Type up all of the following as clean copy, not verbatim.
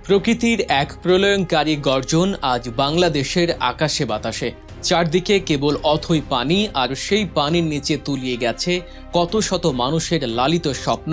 প্রকৃতির এক প্রলয়ঙ্কারী গর্জন আজ বাংলাদেশের আকাশে বাতাসে। চারদিকে কেবল অথই পানি, আর সেই পানির নিচে তলিয়ে গেছে কত শত মানুষের লালিত স্বপ্ন,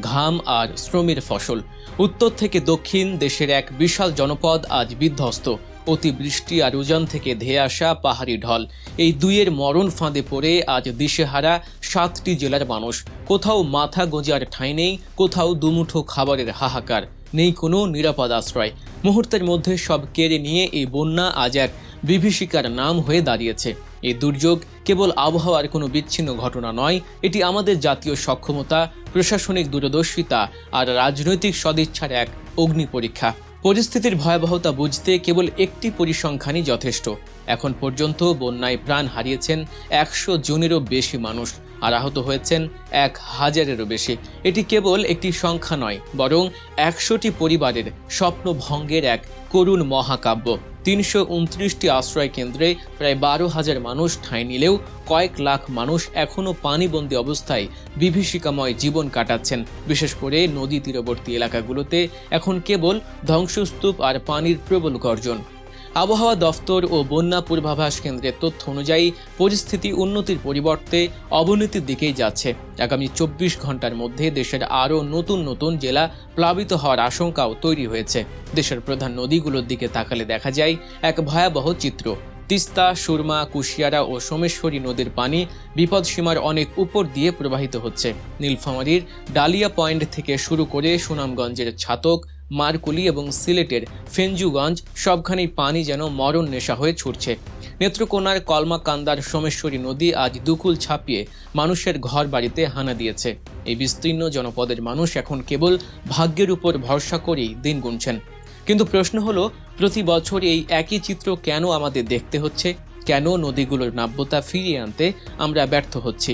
ঘাম আর শ্রমের ফসল। উত্তর থেকে দক্ষিণ দেশের এক বিশাল জনপদ আজ বিধ্বস্ত। অতিবৃষ্টি আর উজান থেকে ধেয়ে আসা পাহাড়ি ঢল, এই দুইয়ের মরণ ফাঁদে পড়ে আজ দিশেহারা 7টি জেলার মানুষ। কোথাও মাথা গোঁজার ঠাঁই নেই, কোথাও দুমুঠো খাবারের হাহাকার, নেই কোনো নিরাপদ আশ্রয়। মুহূর্তের মধ্যে সব কেড়ে নিয়ে এই বন্যা আজ এক বিভীষিকার নাম হয়ে দাঁড়িয়েছে। এই দুর্যোগ কেবল আবহাওয়ার কোনো বিচ্ছিন্ন ঘটনা নয়, এটি আমাদের জাতীয় সক্ষমতা, প্রশাসনিক দূরদর্শিতা আর রাজনৈতিক সদিচ্ছার এক অগ্নি পরীক্ষা। পরিস্থিতির ভয়াবহতা বুঝতে কেবল একটি পরিসংখ্যানই যথেষ্ট। এখন পর্যন্ত বন্যায় প্রাণ হারিয়েছেন 100 জনেরও বেশি মানুষ, আর আহত হয়েছেন 1000-এরও বেশি। এটি কেবল একটি সংখ্যা নয়, বরং 100টি পরিবারের স্বপ্নভঙ্গের এক করুণ মহাকাব্য। 329টি আশ্রয় কেন্দ্রে প্রায় 12,000 মানুষ ঠাঁই নিলেও কয়েক লাখ মানুষ এখনও পানিবন্দী অবস্থায় বিভীষিকাময় জীবন কাটাচ্ছেন। বিশেষ করে নদী তীরবর্তী এলাকাগুলোতে এখন কেবল ধ্বংসস্তূপ আর পানির প্রবল গর্জন। আবহাওয়া দফতর ও বন্যা পূর্বাভাস কেন্দ্রের তথ্য অনুযায়ী পরিস্থিতি উন্নতির পরিবর্তে অবনতির দিকেই যাচ্ছে। আগামী 24 ঘন্টার মধ্যে দেশের আরও নতুন নতুন জেলা প্লাবিত হওয়ার আশঙ্কাও তৈরি হয়েছে। দেশের প্রধান নদীগুলোর দিকে তাকালে দেখা যায় এক ভয়াবহ চিত্র। তিস্তা, সুরমা, কুশিয়ারা ও সোমেশ্বরী নদীর পানি বিপদসীমার অনেক উপর দিয়ে প্রবাহিত হচ্ছে। নীলফামারীর ডালিয়া পয়েন্ট থেকে শুরু করে সুনামগঞ্জের ছাতক, মারকুলি এবং সিলেটের ফেঞ্জুগঞ্জ সবখানেই পানি যেন মরণ নেশা হয়ে ছুটছে। নেত্রকোনার কলমাকান্দার সোমেশ্বরী নদী আজ দুকুল ছাপিয়ে মানুষের ঘর বাড়িতে হানা দিয়েছে। এই বিস্তীর্ণ জনপদের মানুষ এখন কেবল ভাগ্যের উপর ভরসা করেই দিন গুনছেন। কিন্তু প্রশ্ন হলো, প্রতি বছর এই একই চিত্র কেন আমাদের দেখতে হচ্ছে? কেন নদীগুলোর নাব্যতা ফিরিয়ে আনতে আমরা ব্যর্থ হচ্ছি?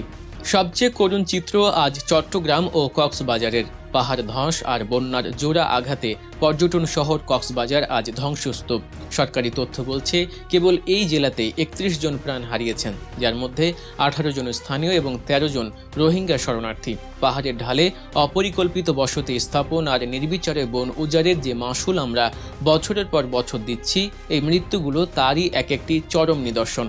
সবচেয়ে করুণ চিত্র আজ চট্টগ্রাম ও কক্সবাজারের। পাহাড় ধস আর বন্যার জোড়া আঘাতে পর্যটন শহর কক্সবাজার আজ ধ্বংসস্তূপ। সরকারি তথ্য বলছে কেবল এই জেলাতেই 31 জন প্রাণ হারিয়েছেন, যার মধ্যে 18 জন স্থানীয় এবং 13 জন রোহিঙ্গা শরণার্থী। পাহাড়ের ঢালে অপরিকল্পিত বসতি স্থাপন আর নির্বিচারে বন উজাড়ের যে মাসুল আমরা বছরের পর বছর দিচ্ছি, এই মৃত্যুগুলো তারই একটি চরম নিদর্শন।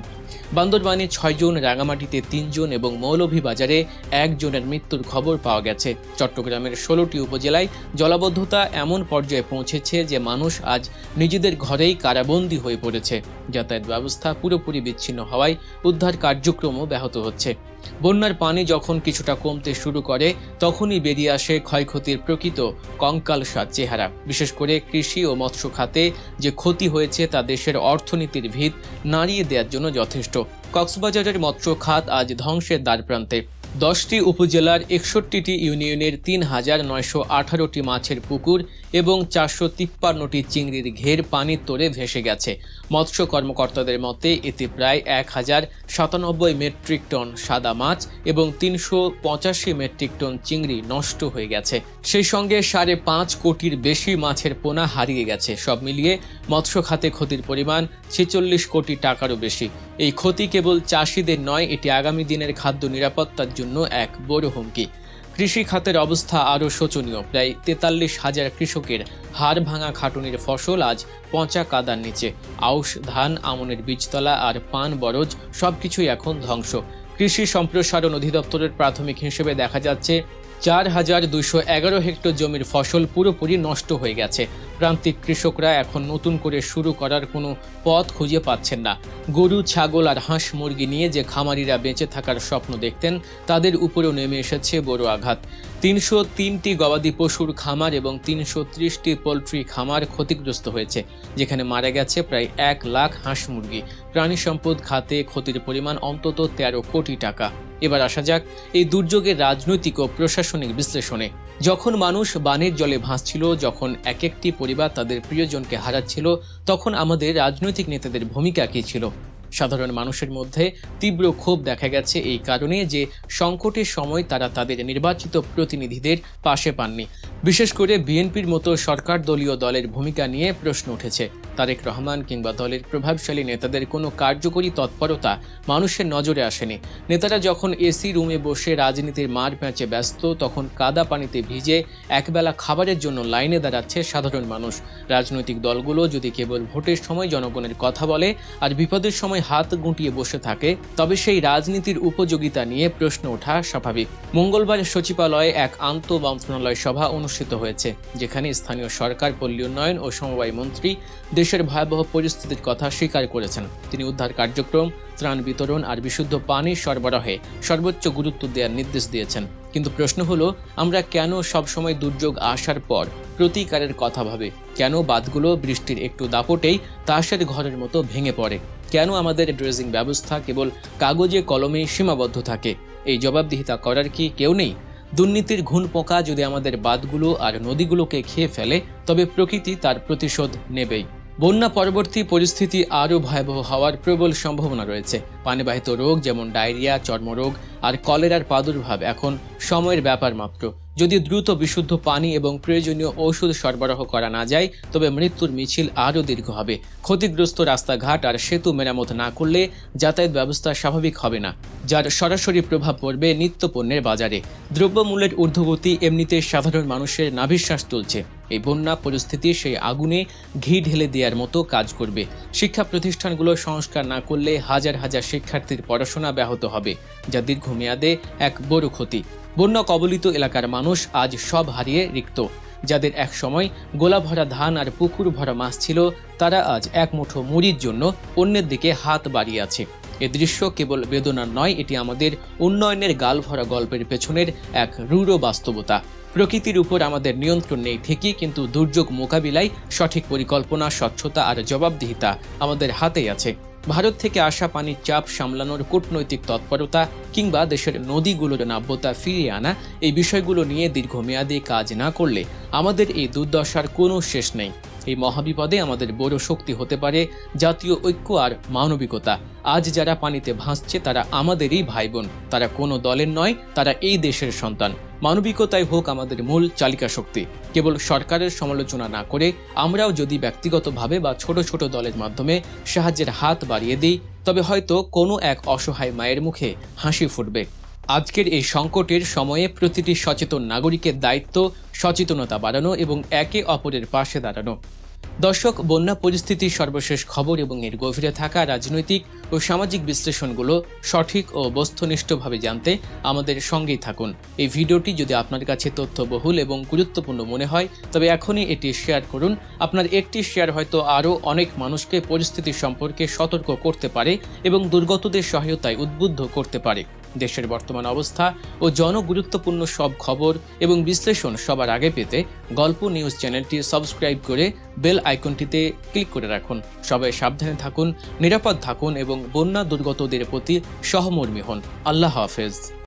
বান্দরবানে 6 জন, রাঙামাটিতে 3 জন এবং মৌলভীবাজারে 1 জনের মৃত্যুর খবর পাওয়া গেছে। চট্টগ্রামের 16টি উপজেলায় জলাবদ্ধতা এমন পর্যায়ে পৌঁছেছে যে মানুষ আজ নিজেদের ঘরেই কারাবন্দী হয়ে পড়েছে। যাতায়াত ব্যবস্থা পুরোপুরি বিচ্ছিন্ন হওয়ায় উদ্ধার কার্যক্রমও ব্যাহত হচ্ছে। বন্যার পানি যখন কিছুটা কমতে শুরু করে, তখনই বেরিয়ে আসে ক্ষয়ক্ষতির প্রকৃত কঙ্কালসার চেহারা। বিশেষ করে কৃষি ও মৎস্য খাতে যে ক্ষতি হয়েছে তা দেশের অর্থনীতির ভিত নাড়িয়ে দেওয়ার জন্য যথেষ্ট। কক্সবাজারের মৎস্য খাত আজ ধ্বংসের দ্বারপ্রান্তে। 10টি উপজেলার 61টি ইউনিয়নের 3,918টি মাছের পুকুর এবং 453টি চিংড়ির ঘের পানির তোড়ে ভেসে গেছে। মৎস্য কর্মকর্তাদের মতে এতে প্রায় 1097 মেট্রিক টন সাদা মাছ এবং 385 মেট্রিক টন চিংড়ি নষ্ট হয়ে গেছে। সেই সঙ্গে 5.5 কোটির বেশি মাছের পোনা হারিয়ে গেছে। সব মিলিয়ে মৎস্য খাতে ক্ষতির পরিমাণ 46 কোটি টাকারও বেশি। এই ক্ষতি কেবল চাষিদের নয়, এটি আগামী দিনের খাদ্য নিরাপত্তার জন্য এক বড় হুমকি। কৃষি খাতের অবস্থা আরও শোচনীয়। প্রায় 43,000 কৃষকের হাড় ভাঙা খাটুনির ফসল আজ পচা কাদার নিচে। আউশ ধান, আমনের বীজতলা আর পান বরজ সবকিছুই এখন ধ্বংস। কৃষি সম্প্রসারণ অধিদপ্তরের প্রাথমিক হিসেবে দেখা যাচ্ছে 4,211 হেক্টর জমির ফসল পুরোপুরি নষ্ট হয়ে গেছে। প্রান্তিক কৃষকরা এখন নতুন করে শুরু করার কোনো পথ খুঁজে পাচ্ছেন না। গরু, ছাগল আর হাঁস মুরগি নিয়ে যে খামারিরা বেঁচে থাকার স্বপ্ন দেখতেন, তাদের উপরেও নেমে এসেছে বড় আঘাত। 303টি গবাদি পশুর খামার এবং 330টি পোলট্রি খামার ক্ষতিগ্রস্ত হয়েছে, যেখানে মারা গেছে প্রায় 1 লাখ হাঁস মুরগি। প্রাণী সম্পদ খাতে ক্ষতির পরিমাণ অন্তত 13 কোটি টাকা। এবার আসা যাক এই দুর্যোগের রাজনৈতিক ও প্রশাসনিক বিশ্লেষণে। যখন মানুষ বানের জলে ভাসছিল, যখন একটি পরিবার তাদের প্রিয়জনকে হারাচ্ছিল, তখন আমাদের রাজনৈতিক নেতাদের ভূমিকা কী ছিল? সাধারণ মানুষের মধ্যে তীব্র ক্ষোভ দেখা গেছে এই কারণে যে সংকটের সময় তারা তাদের নির্বাচিত প্রতিনিধিদের পাশে পাননি। বিশেষ করে বিএনপির মতো সরকার দলীয় দলের ভূমিকা নিয়ে প্রশ্ন উঠেছে। তারেক রহমান কিংবা দলের প্রভাবশালী নেতাদের কোনো কার্যকরী তৎপরতা মানুষের নজরে আসেনি। নেতারা যখন এসি রুমে বসে রাজনীতির মার প্যাঁচে ব্যস্ত, তখন কাদা পানিতে ভিজে একবেলা খাবারের জন্য লাইনে দাঁড়াচ্ছে সাধারণ মানুষ। রাজনৈতিক দলগুলো যদি কেবল ভোটের সময় জনগণের কথা বলে আর বিপদের সময় হাত গুটিয়ে বসে থাকে, তবে সেই রাজনীতির উপযোগিতা নিয়ে প্রশ্ন ওঠা স্বাভাবিক। মঙ্গলবার সচিবালয়ে এক আন্তঃমন্ত্রণালয় সভা অনুষ্ঠিত হয়েছে, যেখানে স্থানীয় সরকার, পল্লী উন্নয়ন ও সমবায় মন্ত্রী দেশের ভয়াবহ পরিস্থিতির কথা স্বীকার করেছেন। তিনি উদ্ধার কার্যক্রম, ত্রাণ বিতরণ আর বিশুদ্ধ পানি সরবরাহে সর্বোচ্চ গুরুত্ব দেওয়ার নির্দেশ দিয়েছেন। কিন্তু প্রশ্ন হলো, আমরা কেন সবসময় দুর্যোগ আসার পর প্রতিকারের কথা ভাবি? কেন বাঁধগুলো বৃষ্টির একটু দাপটেই তাসের ঘরের মতো ভেঙে পড়ে? কেন আমাদের ড্রেজিং ব্যবস্থা কেবল কাগজে কলমে সীমাবদ্ধ থাকে? এই জবাবদিহিতা করার কি কেউ নেই? দুর্নীতির ঘুণ পোকা যদি আমাদের বাঁধগুলো আর নদীগুলোকে খেয়ে ফেলে, তবে প্রকৃতি তার প্রতিশোধ নেবেই। বন্যা পরবর্তী পরিস্থিতি আরও ভয়াবহ হওয়ার প্রবল সম্ভাবনা রয়েছে। পানিবাহিত রোগ যেমন ডায়রিয়া, চর্মরোগ আর কলেরার প্রাদুর্ভাব এখন সময়ের ব্যাপার মাত্র। যদি দ্রুত বিশুদ্ধ পানি এবং প্রয়োজনীয় ঔষধ সরবরাহ করা না যায়, তবে মৃত্যুর মিছিল আরও দীর্ঘ হবে। ক্ষতিগ্রস্ত রাস্তাঘাট আর সেতু মেরামত না করলে যাতায়াত ব্যবস্থা স্বাভাবিক হবে না, যার সরাসরি প্রভাব পড়বে নিত্যপণ্যের বাজারে। দ্রব্যমূল্যের ঊর্ধ্বগতি এমনিতে সাধারণ মানুষের নাভিশ্বাস তুলছে। এই বন্যা পরিস্থিতি সেই আগুনে ঘি ঢেলে দেওয়ার মতো কাজ করবে। শিক্ষা প্রতিষ্ঠানগুলো সংস্কার না করলে হাজার হাজার শিক্ষার্থীর পড়াশোনা ব্যাহত হবে, যা দীর্ঘমেয়াদে এক বড় ক্ষতি। বন্যা কবলিত এলাকার মানুষ আজ সব হারিয়ে রিক্ত। যাদের এক সময় গোলা ভরা ধান আর পুকুর ভরা মাছ ছিল, তারা আজ এক মুঠো মুড়ির জন্য অন্যের দিকে হাত বাড়িয়ে আছে। এ দৃশ্য কেবল বেদনার নয়, এটি আমাদের উন্নয়নের গালভরা গল্পের পেছনের এক রূঢ় বাস্তবতা। প্রকৃতির উপর আমাদের নিয়ন্ত্রণ নেই ঠিকই, কিন্তু দুর্যোগ মোকাবিলায় সঠিক পরিকল্পনা, স্বচ্ছতা আর জবাবদিহিতা আমাদের হাতেই আছে। ভারত থেকে আসা পানির চাপ সামলানোর কূটনৈতিক তৎপরতা কিংবা দেশের নদীগুলোর নাব্যতা ফিরিয়ে আনা, এই বিষয়গুলো নিয়ে দীর্ঘমেয়াদী কাজ না করলে আমাদের এই দুর্দশার কোনো শেষ নেই। এই মহাবিপদে আমাদের বড় শক্তি হতে পারে জাতীয় ঐক্য আর মানবিকতা। আজ যারা পানিতে ভাসছে তারা আমাদেরই ভাই বোন, তারা কোনো দলের নয়, তারা এই দেশের সন্তান। মানবিকতাই হোক আমাদের মূল চালিকা শক্তি। কেবল সরকারের সমালোচনা না করে আমরাও যদি ব্যক্তিগতভাবে বা ছোট ছোট দলের মাধ্যমে সাহায্যের হাত বাড়িয়ে দিই, তবে হয়তো কোনো এক অসহায় মায়ের মুখে হাসি ফুটবে। আজকের এই সংকটের সময়ে প্রতিটি সচেতন নাগরিকের দায়িত্ব সচেতনতা বাড়ানো এবং একে অপরের পাশে দাঁড়ানো। দর্শক, বন্যা পরিস্থিতির সর্বশেষ খবর এবং এর গভীরে থাকা রাজনৈতিক ও সামাজিক বিশ্লেষণগুলো সঠিক ও বস্তুনিষ্ঠভাবে জানতে আমাদের সঙ্গেই থাকুন। এই ভিডিওটি যদি আপনার কাছে তথ্যবহুল এবং গুরুত্বপূর্ণ মনে হয়, তবে এখনই এটি শেয়ার করুন। আপনার একটি শেয়ার হয়তো আরও অনেক মানুষকে পরিস্থিতি সম্পর্কে সতর্ক করতে পারে এবং দুর্গতদের সহায়তায় উদ্বুদ্ধ করতে পারে। দেশের বর্তমান অবস্থা ও জনগুরুত্বপূর্ণ সব খবর এবং বিশ্লেষণ সবার আগে পেতে গল্প নিউজ চ্যানেলটি সাবস্ক্রাইব করে বেল আইকনটিতে ক্লিক করে রাখুন। সবাই সাবধানে থাকুন, নিরাপদ থাকুন এবং বন্যা দুর্গতদের প্রতি সহমর্মী হন। আল্লাহ হাফেজ।